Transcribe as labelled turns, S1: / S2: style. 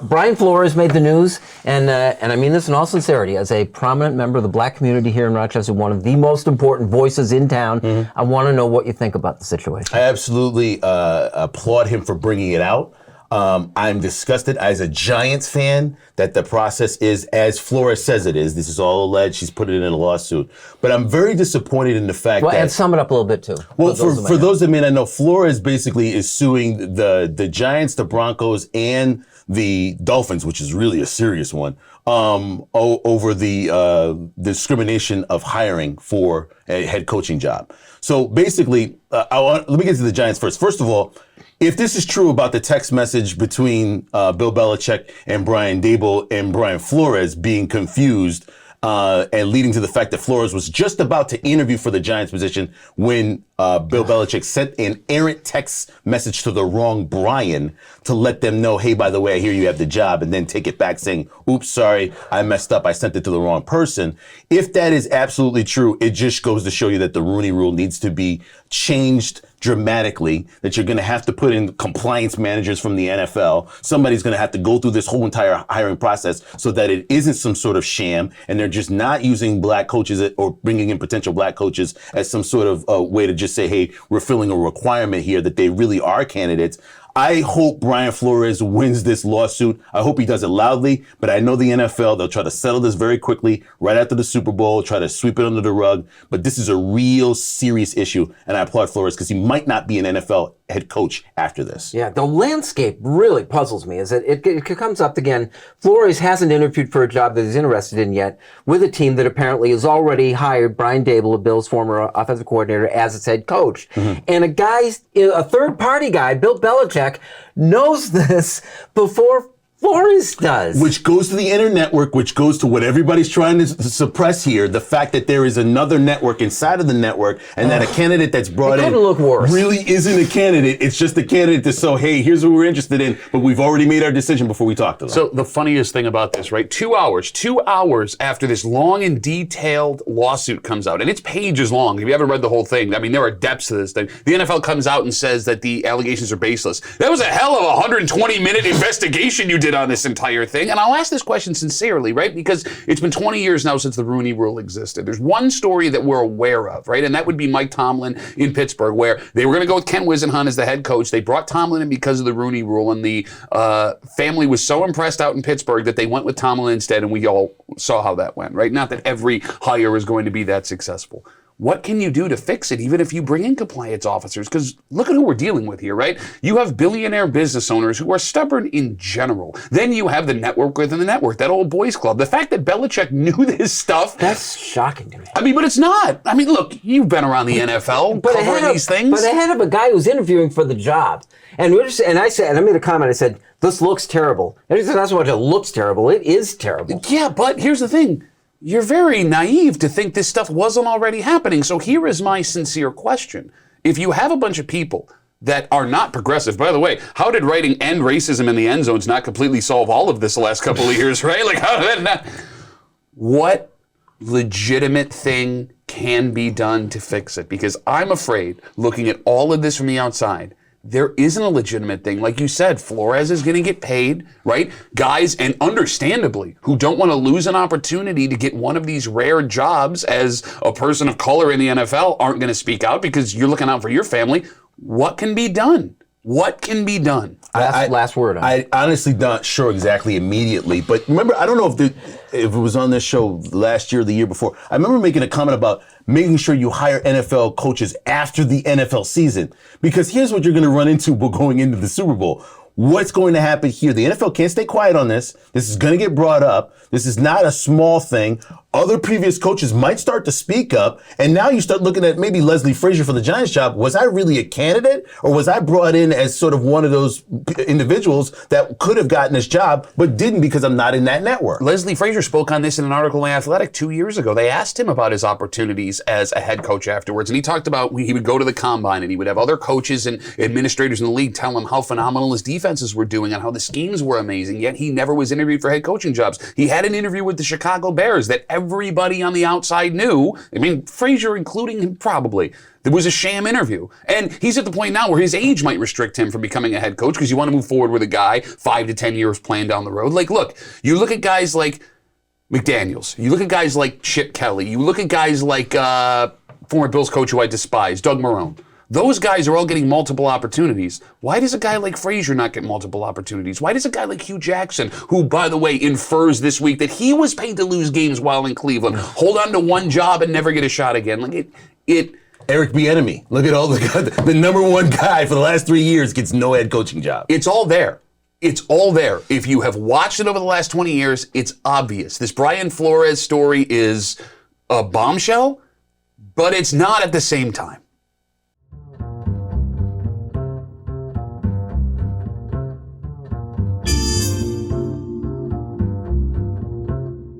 S1: Brian Flores made the news, and I mean this in all sincerity. As a prominent member of the black community here in Rochester, one of the most important voices in town, I want to know what you think about the situation.
S2: I absolutely applaud him for bringing it out. I'm disgusted as a Giants fan that the process is as Flores says it is. This is all alleged. She's put it in a lawsuit. But I'm very disappointed in the fact that...
S1: and sum it up a little bit, too.
S2: Well, for those that may not know, Flores basically is suing the Giants, the Broncos, and the Dolphins, which is really a serious one, over the discrimination of hiring for a head coaching job. So basically, let me get to the Giants first. First of all, if this is true about the text message between Bill Belichick and Brian Daboll and Brian Flores being confused and leading to the fact that Flores was just about to interview for the Giants position when Bill Belichick sent an errant text message to the wrong Brian to let them know, hey, by the way, I hear you have the job, and then take it back saying, oops, sorry, I messed up. I sent it to the wrong person. If that is absolutely true, it just goes to show you that the Rooney Rule needs to be changed dramatically, that you're going to have to put in compliance managers from the NFL. Somebody's going to have to go through this whole entire hiring process so that it isn't some sort of sham and they're just not using black coaches or bringing in potential black coaches as some sort of way to just say, hey, we're filling a requirement here, that they really are candidates. I hope Brian Flores wins this lawsuit. I hope he does it loudly, but I know the NFL, they'll try to settle this very quickly right after the Super Bowl, try to sweep it under the rug. But this is a real serious issue, and I applaud Flores because he might not be an NFL head coach after this.
S1: Yeah, the landscape really puzzles me. Is it comes up again. Flores hasn't interviewed for a job that he's interested in yet with a team that apparently has already hired Brian Daboll, Bill's former offensive coordinator, as its head coach. And a third-party guy, Bill Belichick, knows this before Flores does.
S2: Which goes to the inner network, which goes to what everybody's trying to suppress here, the fact that there is another network inside of the network and that a candidate that's brought in
S1: look worse.
S2: really isn't a candidate. It's just a candidate to say, hey, here's what we're interested in, but we've already made our decision before we talk to them.
S3: So the funniest thing about this, right? 2 hours after this long and detailed lawsuit comes out, and it's pages long. If you haven't read the whole thing, I mean, there are depths to this thing. The NFL comes out and says that the allegations are baseless. That was a hell of a 120-minute investigation you did on this entire thing. And I'll ask this question sincerely, right? Because it's been 20 years now since the Rooney Rule existed. There's one story that we're aware of, right? And that would be Mike Tomlin in Pittsburgh, where they were going to go with Ken Wisenhunt as the head coach. They brought Tomlin in because of the Rooney Rule, and the family was so impressed out in Pittsburgh that they went with Tomlin instead, and we all saw how that went, right? Not that every hire is going to be that successful. What can you do to fix it, even if you bring in compliance officers? Because look at who we're dealing with here, right? You have billionaire business owners who are stubborn in general. Then you have the network within the network, that old boys club. The fact that Belichick knew this stuff.
S1: That's shocking to me.
S3: I mean, but it's not. I mean, look, you've been around the NFL covering these things.
S1: But ahead of a guy who's interviewing for the job. And I made a comment, I said, this looks terrible. And he said, that's what it looks terrible. It is terrible.
S3: Yeah, but here's the thing. You're very naive to think this stuff wasn't already happening. So here is my sincere question. If you have a bunch of people that are not progressive, by the way, how did writing end racism in the end zones not completely solve all of this the last couple of years, right? Like, how did that not? What legitimate thing can be done to fix it? Because I'm afraid, looking at all of this from the outside, there isn't a legitimate thing. Like you said, Flores is going to get paid, right? Guys, and understandably, who don't want to lose an opportunity to get one of these rare jobs as a person of color in the NFL aren't going to speak out because you're looking out for your family. What can be done? What can be done?
S1: Last word on it.
S2: I honestly not sure exactly immediately, but remember, I don't know if it was on this show last year or the year before. I remember making a comment about making sure you hire NFL coaches after the NFL season, because here's what you're going to run into going into the Super Bowl. What's going to happen here? The NFL can't stay quiet on this. This is going to get brought up. This is not a small thing. Other previous coaches might start to speak up, and now you start looking at maybe Leslie Frazier for the Giants job. Was I really a candidate, or was I brought in as sort of one of those individuals that could have gotten this job but didn't because I'm not in that network?
S3: Leslie Frazier spoke on this in an article in Athletic 2 years ago. They asked him about his opportunities as a head coach afterwards, and he talked about he would go to the combine and he would have other coaches and administrators in the league tell him how phenomenal his defenses were doing and how the schemes were amazing, yet he never was interviewed for head coaching jobs. He had an interview with the Chicago Bears that everybody on the outside knew, I mean, Frazier including him probably, there was a sham interview. And he's at the point now where his age might restrict him from becoming a head coach because you want to move forward with a guy 5 to 10 years playing down the road. Like, look, you look at guys like McDaniels, you look at guys like Chip Kelly, you look at guys like former Bills coach who I despise, Doug Marrone. Those guys are all getting multiple opportunities. Why does a guy like Frazier not get multiple opportunities? Why does a guy like Hugh Jackson, who, by the way, infers this week that he was paid to lose games while in Cleveland, hold on to one job and never get a shot again? Like
S2: Eric Bieniemy, look at all the number one guy for the last 3 years gets no head coaching job.
S3: It's all there. It's all there. If you have watched it over the last 20 years, it's obvious. This Brian Flores story is a bombshell, but it's not at the same time.